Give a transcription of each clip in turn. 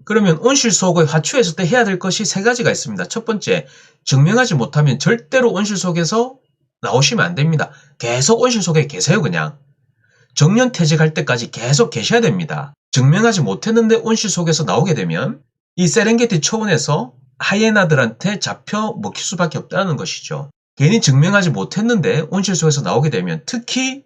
그러면 온실속의 화초에서 때 해야 될 것이 세 가지가 있습니다. 첫 번째, 증명하지 못하면 절대로 온실속에서 나오시면 안 됩니다. 계속 온실속에 계세요, 그냥. 정년퇴직할 때까지 계속 계셔야 됩니다. 증명하지 못했는데 온실속에서 나오게 되면 이 세렝게티 초원에서 하이에나들한테 잡혀 먹힐 수밖에 없다는 것이죠. 괜히 증명하지 못했는데 온실속에서 나오게 되면 특히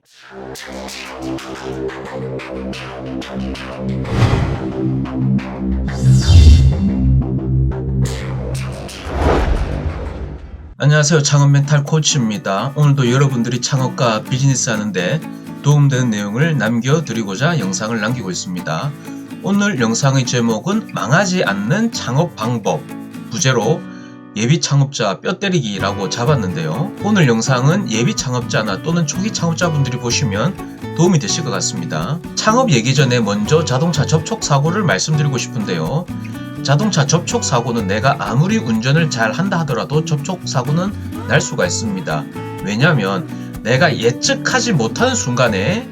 안녕하세요. 창업 멘탈 코치입니다. 오늘도 여러분들이 창업과 비즈니스 하는데 도움되는 내용을 남겨드리고자 영상을 남기고 있습니다. 오늘 영상의 제목은 망하지 않는 창업 방법, 부제로 예비 창업자 뼈 때리기라고 잡았는데요. 오늘 영상은 예비 창업자나 또는 초기 창업자분들이 보시면 도움이 되실 것 같습니다. 창업 얘기 전에 먼저 자동차 접촉 사고를 말씀드리고 싶은데요. 자동차 접촉 사고는 내가 아무리 운전을 잘 한다 하더라도 접촉 사고는 날 수가 있습니다. 왜냐하면 내가 예측하지 못하는 순간에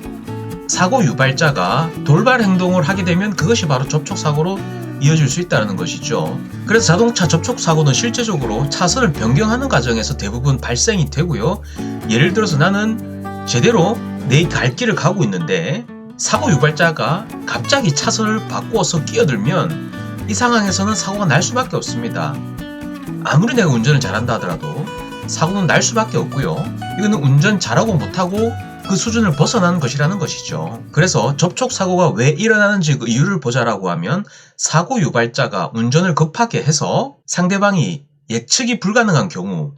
사고 유발자가 돌발 행동을 하게 되면 그것이 바로 접촉 사고로 이어질 수 있다는 것이죠. 그래서 자동차 접촉 사고는 실제적으로 차선을 변경하는 과정에서 대부분 발생이 되고요. 예를 들어서 나는 제대로 내 갈 길을 가고 있는데 사고 유발자가 갑자기 차선을 바꾸어서 끼어들면 이 상황에서는 사고가 날 수밖에 없습니다. 아무리 내가 운전을 잘한다 하더라도 사고는 날 수밖에 없고요. 이거는 운전 잘하고 못하고 그 수준을 벗어나는 것이라는 것이죠. 그래서 접촉 사고가 왜 일어나는지 그 이유를 보자라고 하면 사고 유발자가 운전을 급하게 해서 상대방이 예측이 불가능한 경우,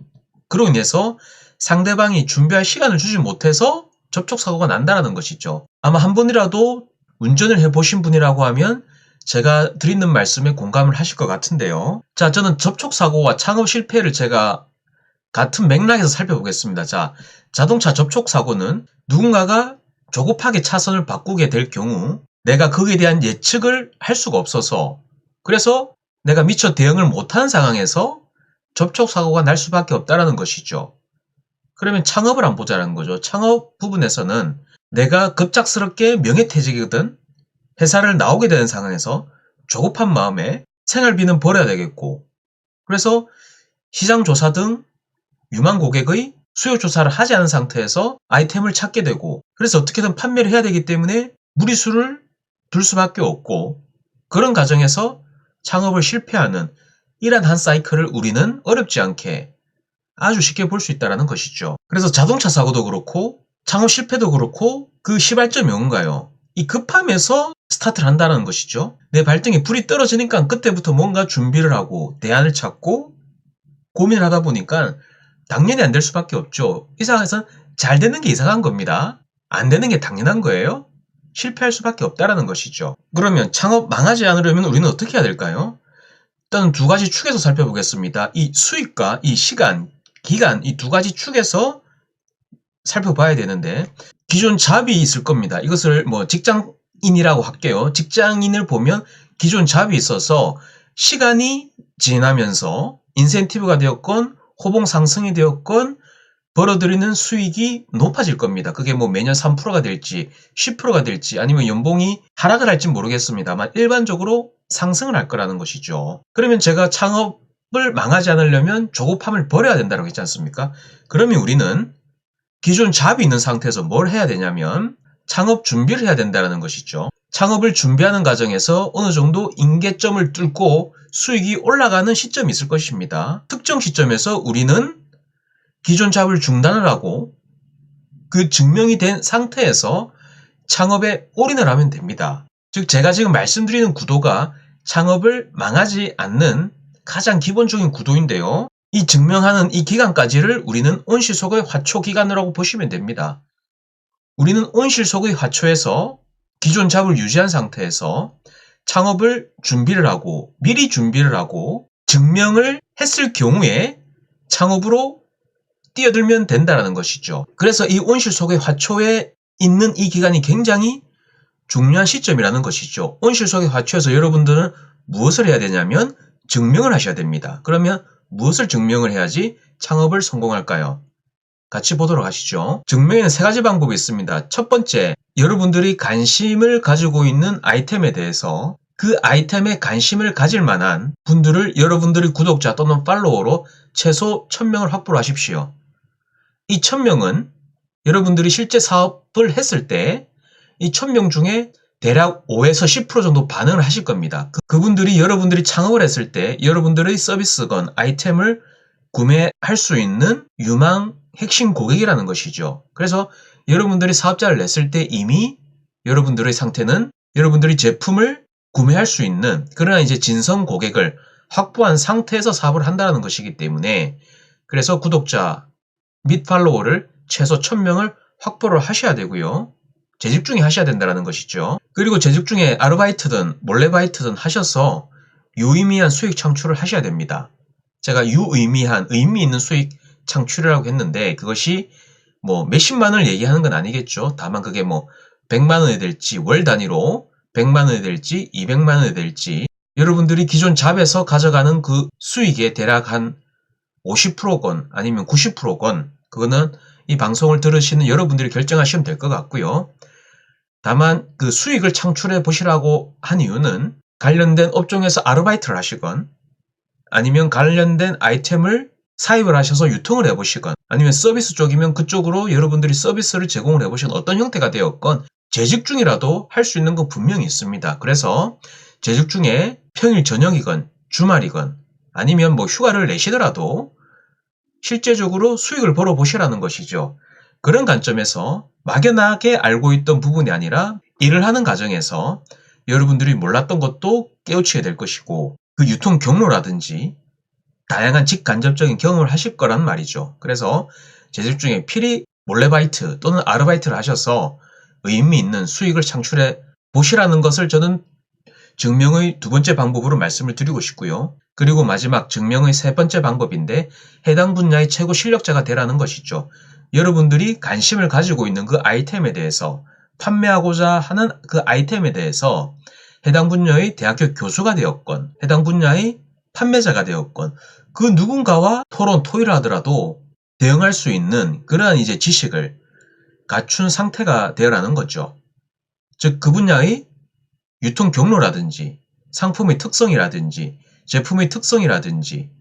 그로 인해서 상대방이 준비할 시간을 주지 못해서 접촉 사고가 난다는 것이죠. 아마 한 번이라도 운전을 해보신 분이라고 하면 제가 드리는 말씀에 공감을 하실 것 같은데요. 자, 저는 접촉 사고와 창업 실패를 제가 같은 맥락에서 살펴보겠습니다. 자, 자동차 접촉 사고는 누군가가 조급하게 차선을 바꾸게 될 경우 내가 거기에 대한 예측을 할 수가 없어서, 그래서 내가 미처 대응을 못하는 상황에서 접촉 사고가 날 수밖에 없다는 것이죠. 그러면 창업을 한번 보자는 거죠. 창업 부분에서는 내가 급작스럽게 명예퇴직이거든 회사를 나오게 되는 상황에서 조급한 마음에 생활비는 벌어야 되겠고, 그래서 시장조사 등 유망 고객의 수요 조사를 하지 않은 상태에서 아이템을 찾게 되고, 그래서 어떻게든 판매를 해야 되기 때문에 무리수를 둘 수밖에 없고, 그런 과정에서 창업을 실패하는 이러한 한 사이클을 우리는 어렵지 않게 아주 쉽게 볼 수 있다는 것이죠. 그래서 자동차 사고도 그렇고 창업 실패도 그렇고 그 시발점이 뭔가요? 이 급함에서 스타트를 한다는 것이죠. 내 발등에 불이 떨어지니까 그때부터 뭔가 준비를 하고 대안을 찾고 고민을 하다 보니까 당연히 안 될 수밖에 없죠. 이 상황에서는 잘 되는 게 이상한 겁니다. 안 되는 게 당연한 거예요. 실패할 수밖에 없다는 것이죠. 그러면 창업 망하지 않으려면 우리는 어떻게 해야 될까요? 일단 두 가지 축에서 살펴보겠습니다. 이 수익과 이 시간, 기간, 이 두 가지 축에서 살펴봐야 되는데, 기존 잡이 있을 겁니다. 이것을 뭐 직장인이라고 할게요. 직장인을 보면 기존 잡이 있어서 시간이 지나면서 인센티브가 되었건 호봉 상승이 되었건 벌어들이는 수익이 높아질 겁니다. 그게 뭐 매년 3%가 될지 10%가 될지 아니면 연봉이 하락을 할지 모르겠습니다만 일반적으로 상승을 할 거라는 것이죠. 그러면 제가 창업을 망하지 않으려면 조급함을 버려야 된다고 했지 않습니까? 그러면 우리는 기존 잡이 있는 상태에서 뭘 해야 되냐면 창업 준비를 해야 된다는 것이죠. 창업을 준비하는 과정에서 어느 정도 임계점을 뚫고 수익이 올라가는 시점이 있을 것입니다. 특정 시점에서 우리는 기존 잡을 중단을 하고 그 증명이 된 상태에서 창업에 올인을 하면 됩니다. 즉 제가 지금 말씀드리는 구도가 창업을 망하지 않는 가장 기본적인 구도인데요. 이 증명하는 이 기간까지를 우리는 온실속의 화초 기간이라고 보시면 됩니다. 우리는 온실속의 화초에서 기존 잡을 유지한 상태에서 창업을 준비를 하고 미리 준비를 하고 증명을 했을 경우에 창업으로 뛰어들면 된다는 것이죠. 그래서 이 온실속의 화초에 있는 이 기간이 굉장히 중요한 시점이라는 것이죠. 온실속의 화초에서 여러분들은 무엇을 해야 되냐면 증명을 하셔야 됩니다. 그러면 무엇을 증명을 해야지 창업을 성공할까요? 같이 보도록 하시죠. 증명에는 세 가지 방법이 있습니다. 첫 번째, 여러분들이 관심을 가지고 있는 아이템에 대해서 그 아이템에 관심을 가질 만한 분들을 여러분들의 구독자 또는 팔로워로 최소 1000명을 확보를 하십시오. 이 1000명은 여러분들이 실제 사업을 했을 때 이 1000명 중에 대략 5에서 10% 정도 반응을 하실 겁니다. 그분들이 여러분들이 창업을 했을 때 여러분들의 서비스건 아이템을 구매할 수 있는 유망 핵심 고객이라는 것이죠. 그래서 여러분들이 사업자를 냈을 때 이미 여러분들의 상태는 여러분들이 제품을 구매할 수 있는 그러나 이제 진성 고객을 확보한 상태에서 사업을 한다는 것이기 때문에 그래서 구독자 및 팔로워를 최소 1000명을 확보를 하셔야 되고요. 재직 중에 하셔야 된다는 것이죠. 그리고 재직 중에 아르바이트든 몰래바이트든 하셔서 유의미한 수익 창출을 하셔야 됩니다. 제가 유의미한 의미 있는 수익 창출이라고 했는데 그것이 뭐 몇십만 원을 얘기하는 건 아니겠죠. 다만 그게 뭐 100만 원이 될지 월 단위로 100만 원이 될지 200만 원이 될지 여러분들이 기존 잡에서 가져가는 그 수익의 대략 한 50%건 아니면 90%건 그거는 이 방송을 들으시는 여러분들이 결정하시면 될 것 같고요. 다만 그 수익을 창출해 보시라고 한 이유는 관련된 업종에서 아르바이트를 하시건 아니면 관련된 아이템을 사입을 하셔서 유통을 해보시건 아니면 서비스 쪽이면 그쪽으로 여러분들이 서비스를 제공을 해보시건 어떤 형태가 되었건 재직 중이라도 할 수 있는 건 분명히 있습니다. 그래서 재직 중에 평일 저녁이건 주말이건 아니면 뭐 휴가를 내시더라도 실제적으로 수익을 벌어 보시라는 것이죠. 그런 관점에서 막연하게 알고 있던 부분이 아니라 일을 하는 과정에서 여러분들이 몰랐던 것도 깨우치게 될 것이고 그 유통 경로라든지 다양한 직간접적인 경험을 하실 거란 말이죠. 그래서 재직 중에 필히 몰래바이트 또는 아르바이트를 하셔서 의미 있는 수익을 창출해 보시라는 것을 저는 증명의 두 번째 방법으로 말씀을 드리고 싶고요. 그리고 마지막 증명의 세 번째 방법인데 해당 분야의 최고 실력자가 되라는 것이죠. 여러분들이 관심을 가지고 있는 그 아이템에 대해서 판매하고자 하는 그 아이템에 대해서 해당 분야의 대학교 교수가 되었건 해당 분야의 판매자가 되었건 그 누군가와 토론, 토의를 하더라도 대응할 수 있는 그러한 이제 지식을 갖춘 상태가 되어라는 거죠. 즉 그 분야의 유통 경로라든지 상품의 특성이라든지 제품의 특성이라든지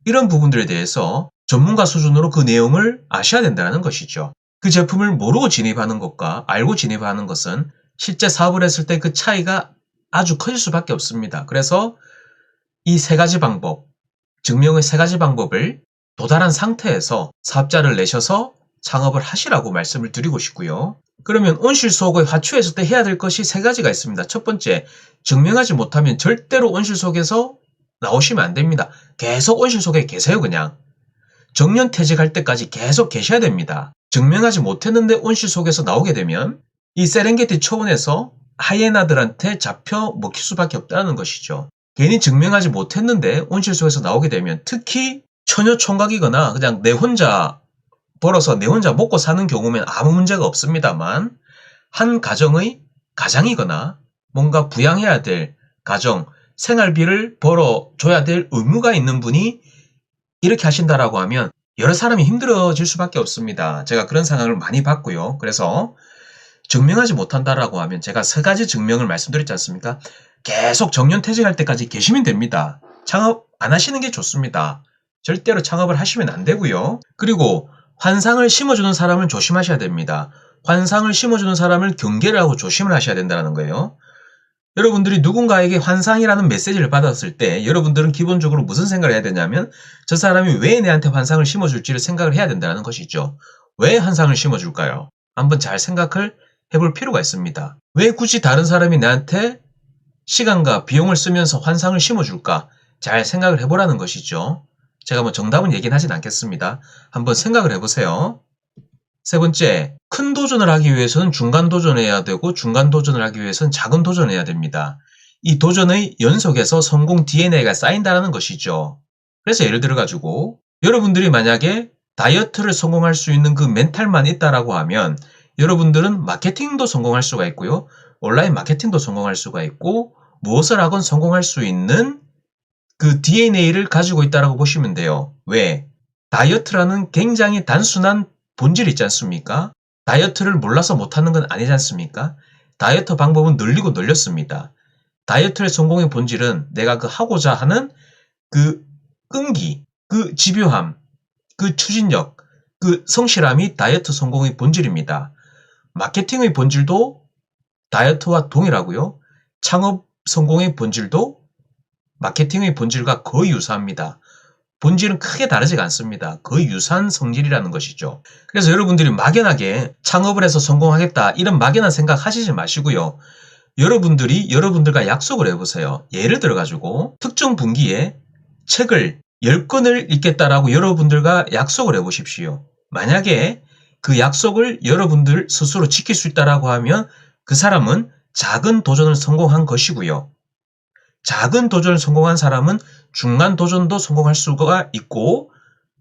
이런 부분들에 대해서 전문가 수준으로 그 내용을 아셔야 된다는 것이죠. 그 제품을 모르고 진입하는 것과 알고 진입하는 것은 실제 사업을 했을 때 그 차이가 아주 커질 수밖에 없습니다. 그래서 이 세 가지 방법, 증명의 세 가지 방법을 도달한 상태에서 사업자를 내셔서 창업을 하시라고 말씀을 드리고 싶고요. 그러면 온실속의 화초했을 때 해야 될 것이 세 가지가 있습니다. 첫 번째, 증명하지 못하면 절대로 온실 속에서 나오시면 안 됩니다. 계속 온실 속에 계세요, 그냥. 정년퇴직할 때까지 계속 계셔야 됩니다. 증명하지 못했는데 온실 속에서 나오게 되면 이 세렝게티 초원에서 하이에나들한테 잡혀 먹힐 수밖에 없다는 것이죠. 괜히 증명하지 못했는데 온실 속에서 나오게 되면 특히 처녀 총각이거나 그냥 내 혼자 벌어서 내 혼자 먹고 사는 경우면 아무 문제가 없습니다만 한 가정의 가장이거나 뭔가 부양해야 될 가정, 생활비를 벌어줘야 될 의무가 있는 분이 이렇게 하신다라고 하면 여러 사람이 힘들어질 수밖에 없습니다. 제가 그런 상황을 많이 봤고요. 그래서 증명하지 못한다라고 하면 제가 세 가지 증명을 말씀드렸지 않습니까? 계속 정년퇴직할 때까지 계시면 됩니다. 창업 안 하시는 게 좋습니다. 절대로 창업을 하시면 안 되고요. 그리고 환상을 심어주는 사람은 조심하셔야 됩니다. 환상을 심어주는 사람을 경계를 하고 조심을 하셔야 된다는 거예요. 여러분들이 누군가에게 환상이라는 메시지를 받았을 때 여러분들은 기본적으로 무슨 생각을 해야 되냐면 저 사람이 왜 내한테 환상을 심어줄지를 생각을 해야 된다는 것이죠. 왜 환상을 심어줄까요? 한번 잘 생각을 해볼 필요가 있습니다. 왜 굳이 다른 사람이 나한테 시간과 비용을 쓰면서 환상을 심어줄까? 잘 생각을 해보라는 것이죠. 제가 뭐 정답은 얘기는 하진 않겠습니다. 한번 생각을 해보세요. 세 번째, 큰 도전을 하기 위해서는 중간 도전해야 되고 중간 도전을 하기 위해서는 작은 도전해야 됩니다. 이 도전의 연속에서 성공 DNA가 쌓인다는 것이죠. 그래서 예를 들어가지고 여러분들이 만약에 다이어트를 성공할 수 있는 그 멘탈만 있다라고 하면 여러분들은 마케팅도 성공할 수가 있고요. 온라인 마케팅도 성공할 수가 있고 무엇을 하건 성공할 수 있는 그 DNA를 가지고 있다라고 보시면 돼요. 왜? 다이어트라는 굉장히 단순한 본질이 있지 않습니까? 다이어트를 몰라서 못하는 건 아니지 않습니까? 다이어트 방법은 늘리고 늘렸습니다. 다이어트의 성공의 본질은 내가 그 하고자 하는 그 끈기, 그 집요함, 그 추진력, 그 성실함이 다이어트 성공의 본질입니다. 마케팅의 본질도 다이어트와 동일하고요. 창업 성공의 본질도 마케팅의 본질과 거의 유사합니다. 본질은 크게 다르지가 않습니다. 거의 유사한 성질이라는 것이죠. 그래서 여러분들이 막연하게 창업을 해서 성공하겠다 이런 막연한 생각 하시지 마시고요. 여러분들이 여러분들과 약속을 해보세요. 예를 들어가지고 특정 분기에 책을 10권을 읽겠다라고 여러분들과 약속을 해보십시오. 만약에 그 약속을 여러분들 스스로 지킬 수 있다라고 하면 그 사람은 작은 도전을 성공한 것이고요. 작은 도전을 성공한 사람은 중간 도전도 성공할 수가 있고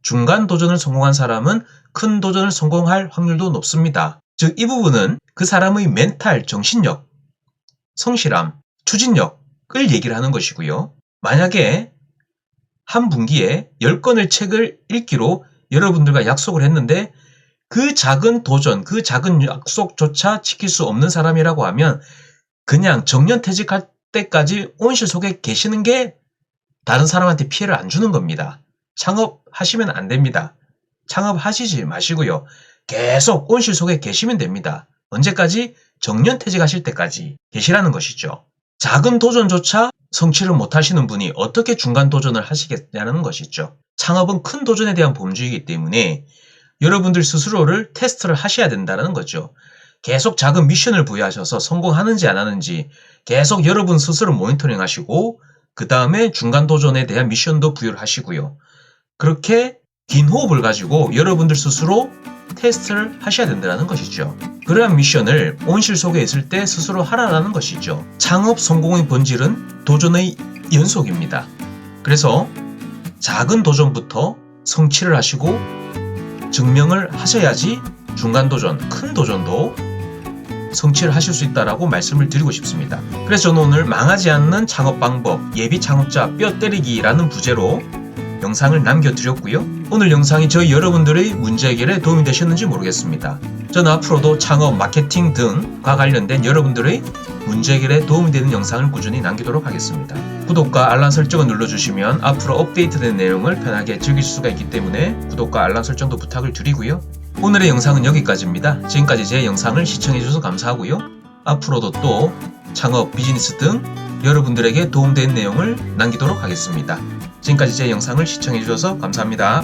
중간 도전을 성공한 사람은 큰 도전을 성공할 확률도 높습니다. 즉 이 부분은 그 사람의 멘탈, 정신력, 성실함, 추진력을 얘기를 하는 것이고요. 만약에 한 분기에 10권의 책을 읽기로 여러분들과 약속을 했는데 그 작은 도전, 그 작은 약속조차 지킬 수 없는 사람이라고 하면 그냥 정년퇴직할 때까지 온실 속에 계시는 게 다른 사람한테 피해를 안 주는 겁니다. 창업하시면 안 됩니다. 창업하시지 마시고요. 계속 온실 속에 계시면 됩니다. 언제까지? 정년퇴직하실 때까지 계시라는 것이죠. 작은 도전조차 성취를 못하시는 분이 어떻게 중간 도전을 하시겠냐는 것이죠. 창업은 큰 도전에 대한 범주이기 때문에 여러분들 스스로를 테스트를 하셔야 된다는 거죠. 계속 작은 미션을 부여하셔서 성공하는지 안 하는지 계속 여러분 스스로 모니터링 하시고 그 다음에 중간 도전에 대한 미션도 부여를 하시고요. 그렇게 긴 호흡을 가지고 여러분들 스스로 테스트를 하셔야 된다는 것이죠. 그러한 미션을 온실 속에 있을 때 스스로 하라는 것이죠. 창업 성공의 본질은 도전의 연속입니다. 그래서 작은 도전부터 성취를 하시고 증명을 하셔야지 중간 도전, 큰 도전도 성취를 하실 수 있다라고 말씀을 드리고 싶습니다. 그래서 저는 오늘 망하지 않는 창업 방법, 예비 창업자 뼈 때리기라는 부제로 영상을 남겨드렸고요. 오늘 영상이 저희 여러분들의 문제 해결에 도움이 되셨는지 모르겠습니다. 저는 앞으로도 창업, 마케팅 등과 관련된 여러분들의 문제 해결에 도움이 되는 영상을 꾸준히 남기도록 하겠습니다. 구독과 알람 설정을 눌러주시면 앞으로 업데이트된 내용을 편하게 즐길 수가 있기 때문에 구독과 알람 설정도 부탁을 드리고요. 오늘의 영상은 여기까지입니다. 지금까지 제 영상을 시청해주셔서 감사하고요. 앞으로도 또 창업, 비즈니스 등 여러분들에게 도움된 내용을 남기도록 하겠습니다. 지금까지 제 영상을 시청해주셔서 감사합니다.